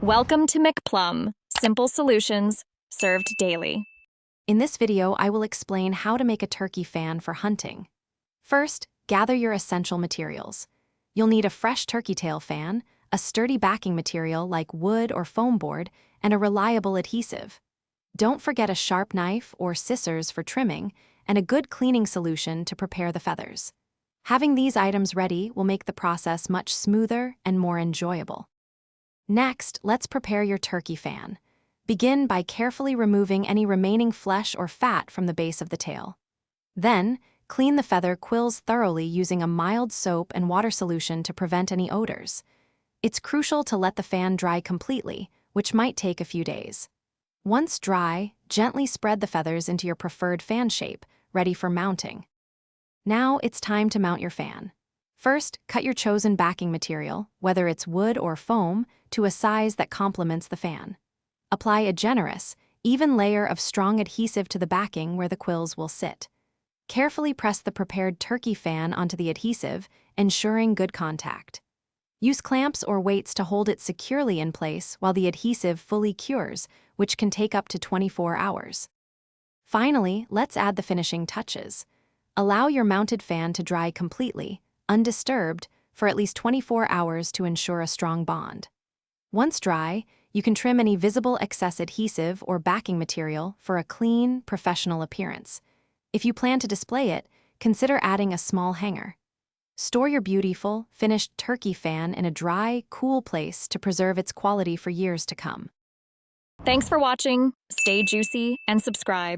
Welcome to McPlum, simple solutions served daily. In this video, I will explain how to make a turkey fan for hunting. First, gather your essential materials. You'll need a fresh turkey tail fan, a sturdy backing material like wood or foam board, and a reliable adhesive. Don't forget a sharp knife or scissors for trimming, and a good cleaning solution to prepare the feathers. Having these items ready will make the process much smoother and more enjoyable. Next, let's prepare your turkey fan. Begin by carefully removing any remaining flesh or fat from the base of the tail. Then, clean the feather quills thoroughly using a mild soap and water solution to prevent any odors. It's crucial to let the fan dry completely, which might take a few days. Once dry, gently spread the feathers into your preferred fan shape, ready for mounting. Now it's time to mount your fan. First, cut your chosen backing material, whether it's wood or foam, to a size that complements the fan. Apply a generous, even layer of strong adhesive to the backing where the quills will sit. Carefully press the prepared turkey fan onto the adhesive, ensuring good contact. Use clamps or weights to hold it securely in place while the adhesive fully cures, which can take up to 24 hours. Finally, let's add the finishing touches. Allow your mounted fan to dry completely, undisturbed, for at least 24 hours to ensure a strong bond. Once dry, you can trim any visible excess adhesive or backing material for a clean, professional appearance. If you plan to display it, consider adding a small hanger. Store your beautiful, finished turkey fan in a dry, cool place to preserve its quality for years to come. Thanks for watching. Stay juicy and subscribe.